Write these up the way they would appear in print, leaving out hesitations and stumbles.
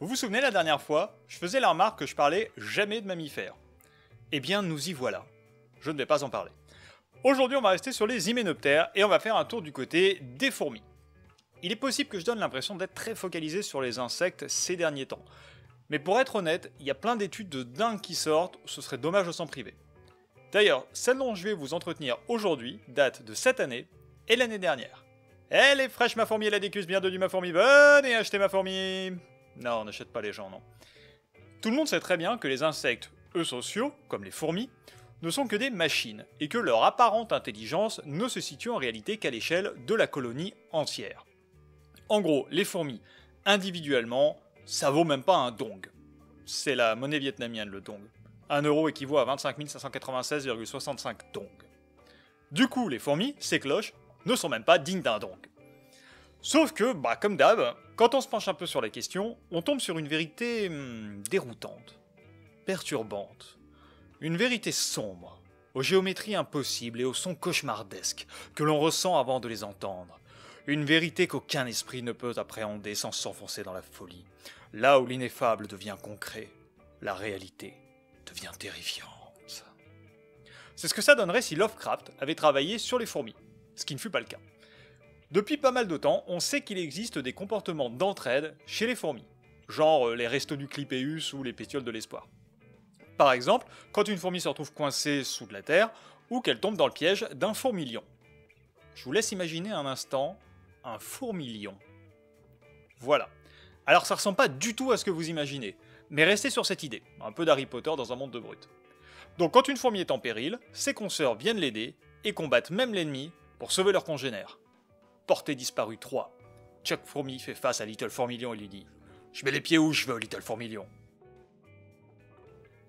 Vous vous souvenez la dernière fois, je faisais la remarque que je parlais jamais de mammifères. Eh bien, nous y voilà. Je ne vais pas en parler. Aujourd'hui, on va rester sur les hyménoptères et on va faire un tour du côté des fourmis. Il est possible que je donne l'impression d'être très focalisé sur les insectes ces derniers temps. Mais pour être honnête, il y a plein d'études de dingue qui sortent, ce serait dommage de s'en priver. D'ailleurs, celle dont je vais vous entretenir aujourd'hui date de cette année et l'année dernière. Elle est fraîche ma fourmi, elle a des cuisses bien dodues ma fourmi, venez acheter ma fourmi. Non, on n'achète pas les gens, non. Tout le monde sait très bien que les insectes eusociaux, comme les fourmis, ne sont que des machines, et que leur apparente intelligence ne se situe en réalité qu'à l'échelle de la colonie entière. En gros, les fourmis, individuellement, ça vaut même pas un dong. C'est la monnaie vietnamienne, le dong. 1 euro équivaut à 25 596,65 dong. Du coup, les fourmis, ces cloches, ne sont même pas dignes d'un dong. Sauf que, comme d'hab, quand on se penche un peu sur la question, on tombe sur une vérité déroutante, perturbante. Une vérité sombre, aux géométries impossibles et aux sons cauchemardesques que l'on ressent avant de les entendre. Une vérité qu'aucun esprit ne peut appréhender sans s'enfoncer dans la folie. Là où l'ineffable devient concret, la réalité devient terrifiante. C'est ce que ça donnerait si Lovecraft avait travaillé sur les fourmis, ce qui ne fut pas le cas. Depuis pas mal de temps, on sait qu'il existe des comportements d'entraide chez les fourmis, genre les restos du Clypeus ou les pétioles de l'espoir. Par exemple, quand une fourmi se retrouve coincée sous de la terre, ou qu'elle tombe dans le piège d'un fourmilion. Je vous laisse imaginer un instant un fourmilion. Voilà. Alors ça ressemble pas du tout à ce que vous imaginez, mais restez sur cette idée, un peu d'Harry Potter dans un monde de brutes. Donc quand une fourmi est en péril, ses consoeurs viennent l'aider, et combattent même l'ennemi pour sauver leurs congénères. Portée disparue 3. Chuck Fourmi fait face à Little Fourmilion et lui dit « Je mets les pieds où je veux, Little Fourmilion. »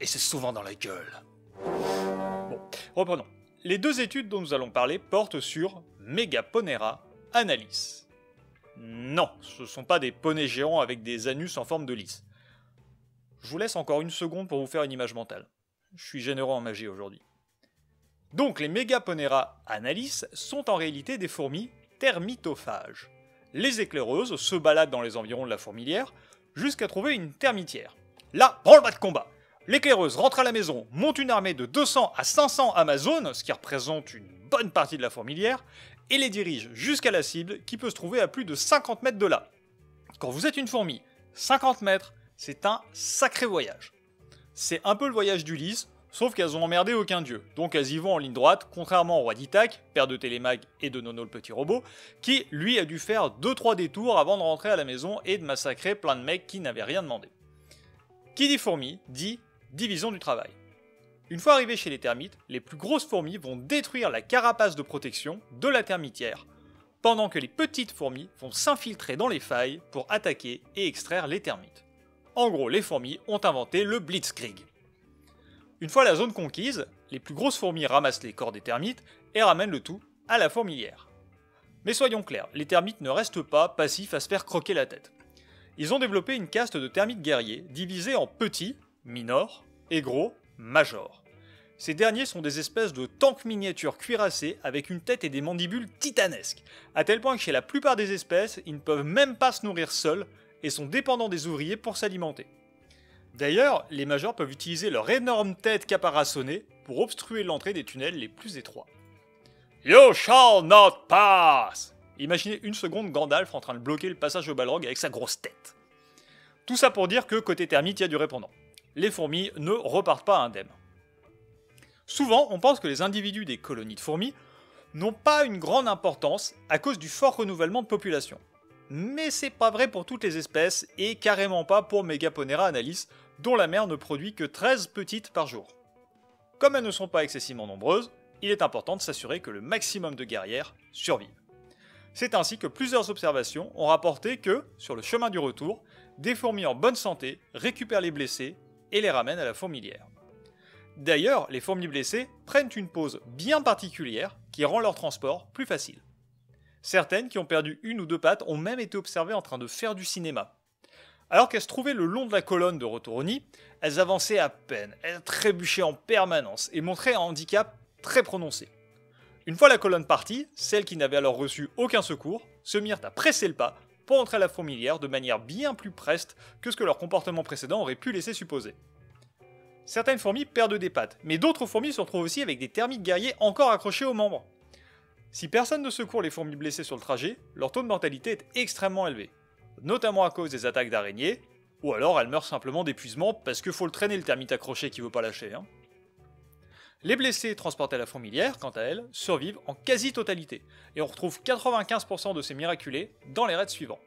Et c'est souvent dans la gueule. Bon, reprenons. Les deux études dont nous allons parler portent sur Megaponera analis. Non, ce ne sont pas des poneys géants avec des anus en forme de lys. Je vous laisse encore une seconde pour vous faire une image mentale. Je suis généreux en magie aujourd'hui. Donc les Megaponera analis sont en réalité des fourmis termitophages. Les éclaireuses se baladent dans les environs de la fourmilière jusqu'à trouver une termitière. Là, branle-bas de combat. L'éclaireuse rentre à la maison, monte une armée de 200 à 500 Amazones, ce qui représente une bonne partie de la fourmilière, et les dirige jusqu'à la cible qui peut se trouver à plus de 50 mètres de là. Quand vous êtes une fourmi, 50 mètres, c'est un sacré voyage. C'est un peu le voyage d'Ulysse, sauf qu'elles ont emmerdé aucun dieu, donc elles y vont en ligne droite, contrairement au roi d'Ithaque, père de Télémaque et de Nono le petit robot, qui lui a dû faire 2-3 détours avant de rentrer à la maison et de massacrer plein de mecs qui n'avaient rien demandé. Qui dit fourmi, dit division du travail. Une fois arrivées chez les termites, les plus grosses fourmis vont détruire la carapace de protection de la termitière, pendant que les petites fourmis vont s'infiltrer dans les failles pour attaquer et extraire les termites. En gros, les fourmis ont inventé le blitzkrieg. Une fois la zone conquise, les plus grosses fourmis ramassent les corps des termites et ramènent le tout à la fourmilière. Mais soyons clairs, les termites ne restent pas passifs à se faire croquer la tête. Ils ont développé une caste de termites guerriers divisés en petits, minor, et gros, major. Ces derniers sont des espèces de tanks miniatures cuirassés avec une tête et des mandibules titanesques, à tel point que chez la plupart des espèces, ils ne peuvent même pas se nourrir seuls et sont dépendants des ouvriers pour s'alimenter. D'ailleurs, les majors peuvent utiliser leur énorme tête caparaçonnée pour obstruer l'entrée des tunnels les plus étroits. You shall not pass! Imaginez une seconde Gandalf en train de bloquer le passage au Balrog avec sa grosse tête. Tout ça pour dire que côté termite, il y a du répondant. Les fourmis ne repartent pas indemnes. Souvent, on pense que les individus des colonies de fourmis n'ont pas une grande importance à cause du fort renouvellement de population. Mais c'est pas vrai pour toutes les espèces et carrément pas pour Megaponera analis, dont la mère ne produit que 13 petites par jour. Comme elles ne sont pas excessivement nombreuses, il est important de s'assurer que le maximum de guerrières survivent. C'est ainsi que plusieurs observations ont rapporté que, sur le chemin du retour, des fourmis en bonne santé récupèrent les blessés et les ramènent à la fourmilière. D'ailleurs, les fourmis blessées prennent une pause bien particulière qui rend leur transport plus facile. Certaines qui ont perdu 1 ou 2 pattes ont même été observées en train de faire du cinéma. Alors qu'elles se trouvaient le long de la colonne de retour au nid, elles avançaient à peine, elles trébuchaient en permanence et montraient un handicap très prononcé. Une fois la colonne partie, celles qui n'avaient alors reçu aucun secours se mirent à presser le pas pour entrer à la fourmilière de manière bien plus preste que ce que leur comportement précédent aurait pu laisser supposer. Certaines fourmis perdent des pattes, mais d'autres fourmis se retrouvent aussi avec des termites guerriers encore accrochés aux membres. Si personne ne secourt les fourmis blessées sur le trajet, leur taux de mortalité est extrêmement élevé, notamment à cause des attaques d'araignées, ou alors elles meurent simplement d'épuisement parce qu'il faut le traîner le termite accroché qui veut pas lâcher. Les blessés transportés à la fourmilière, quant à elles, survivent en quasi-totalité, et on retrouve 95% de ces miraculés dans les raids suivants.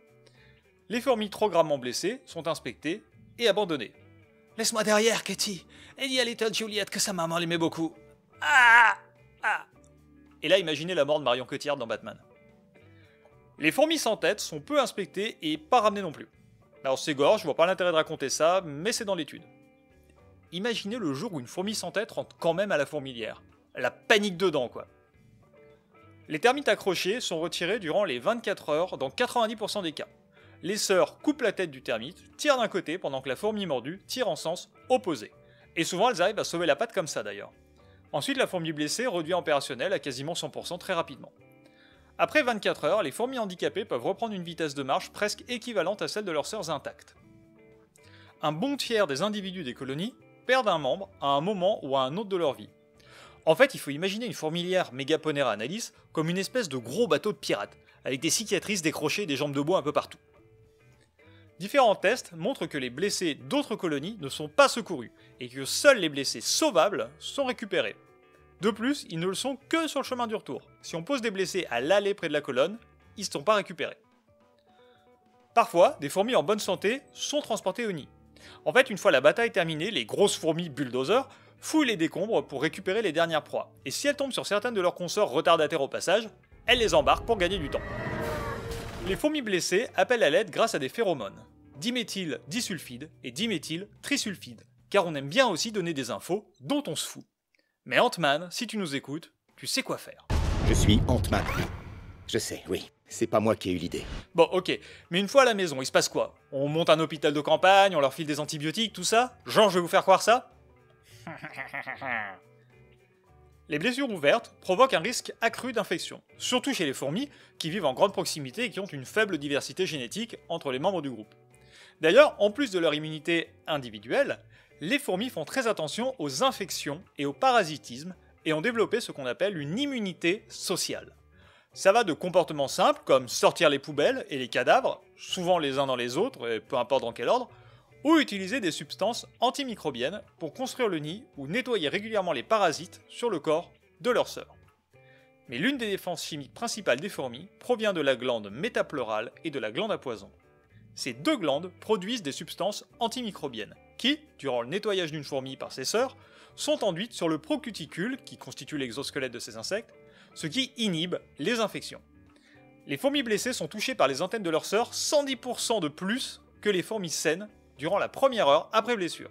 Les fourmis trop gravement blessées sont inspectées et abandonnées. « Laisse-moi derrière, Katie, et dis à Little Juliette que sa maman l'aimait beaucoup. » Ah ah. Et là, imaginez la mort de Marion Cotillard dans Batman. Les fourmis sans tête sont peu inspectées et pas ramenées non plus. Alors c'est gore, je vois pas l'intérêt de raconter ça, mais c'est dans l'étude. Imaginez le jour où une fourmi sans tête rentre quand même à la fourmilière. La panique dedans, quoi. Les termites accrochés sont retirés durant les 24 heures dans 90% des cas. Les sœurs coupent la tête du termite, tirent d'un côté pendant que la fourmi mordue tire en sens opposé. Et souvent elles arrivent à sauver la patte comme ça d'ailleurs. Ensuite la fourmi blessée redevient opérationnelle à quasiment 100% très rapidement. Après 24 heures, les fourmis handicapées peuvent reprendre une vitesse de marche presque équivalente à celle de leurs sœurs intactes. Un bon tiers des individus des colonies perdent un membre à un moment ou à un autre de leur vie. En fait, il faut imaginer une fourmilière Megaponera analis comme une espèce de gros bateau de pirates, avec des cicatrices décrochées et des jambes de bois un peu partout. Différents tests montrent que les blessés d'autres colonies ne sont pas secourus, et que seuls les blessés sauvables sont récupérés. De plus, ils ne le sont que sur le chemin du retour. Si on pose des blessés à l'aller près de la colonne, ils ne sont pas récupérés. Parfois, des fourmis en bonne santé sont transportées au nid. En fait, une fois la bataille terminée, les grosses fourmis bulldozers fouillent les décombres pour récupérer les dernières proies, et si elles tombent sur certaines de leurs consorts retardataires au passage, elles les embarquent pour gagner du temps. Les fourmis blessées appellent à l'aide grâce à des phéromones, diméthyldisulfide et diméthyltrisulfide, car on aime bien aussi donner des infos dont on se fout. Mais Ant-Man, si tu nous écoutes, tu sais quoi faire. Je suis Ant-Man. Je sais, oui. C'est pas moi qui ai eu l'idée. Bon, ok. Mais une fois à la maison, il se passe quoi? On monte un hôpital de campagne, on leur file des antibiotiques, tout ça? Genre, je vais vous faire croire ça? Les blessures ouvertes provoquent un risque accru d'infection, surtout chez les fourmis, qui vivent en grande proximité et qui ont une faible diversité génétique entre les membres du groupe. D'ailleurs, en plus de leur immunité individuelle, les fourmis font très attention aux infections et au parasitisme et ont développé ce qu'on appelle une immunité sociale. Ça va de comportements simples comme sortir les poubelles et les cadavres, souvent les uns dans les autres, et peu importe dans quel ordre, ou utiliser des substances antimicrobiennes pour construire le nid ou nettoyer régulièrement les parasites sur le corps de leurs sœurs. Mais l'une des défenses chimiques principales des fourmis provient de la glande métapleurale et de la glande à poison. Ces deux glandes produisent des substances antimicrobiennes qui, durant le nettoyage d'une fourmi par ses sœurs, sont enduites sur le procuticule qui constitue l'exosquelette de ces insectes, ce qui inhibe les infections. Les fourmis blessées sont touchées par les antennes de leurs sœurs 110% de plus que les fourmis saines durant la première heure après blessure.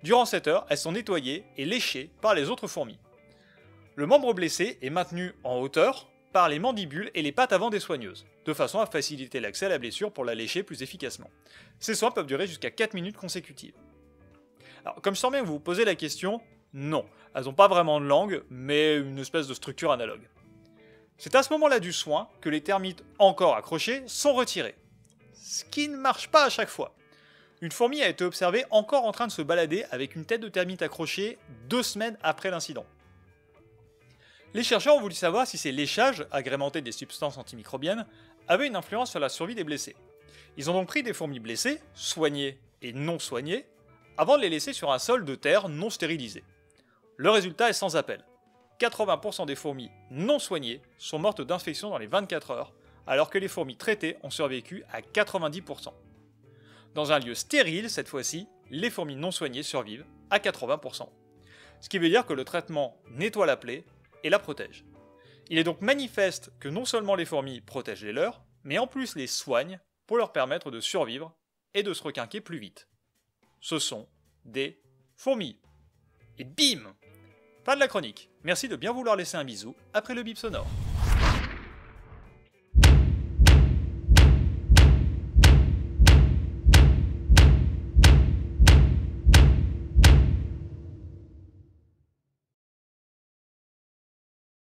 Durant cette heure, elles sont nettoyées et léchées par les autres fourmis. Le membre blessé est maintenu en hauteur par les mandibules et les pattes avant des soigneuses, de façon à faciliter l'accès à la blessure pour la lécher plus efficacement. Ces soins peuvent durer jusqu'à 4 minutes consécutives. Alors, comme je sens bien que vous vous posez la question, non, elles n'ont pas vraiment de langue, mais une espèce de structure analogue. C'est à ce moment-là du soin que les termites encore accrochés sont retirés. Ce qui ne marche pas à chaque fois. Une fourmi a été observée encore en train de se balader avec une tête de termite accrochée 2 semaines après l'incident. Les chercheurs ont voulu savoir si ces léchages, agrémentés des substances antimicrobiennes, avaient une influence sur la survie des blessés. Ils ont donc pris des fourmis blessées, soignées et non soignées, avant de les laisser sur un sol de terre non stérilisé. Le résultat est sans appel. 80% des fourmis non soignées sont mortes d'infection dans les 24 heures, alors que les fourmis traitées ont survécu à 90%. Dans un lieu stérile, cette fois-ci, les fourmis non soignées survivent à 80%. Ce qui veut dire que le traitement nettoie la plaie et la protège. Il est donc manifeste que non seulement les fourmis protègent les leurs, mais en plus les soignent pour leur permettre de survivre et de se requinquer plus vite. Ce sont des fourmis. Et bim! Fin de la chronique. Merci de bien vouloir laisser un bisou après le bip sonore.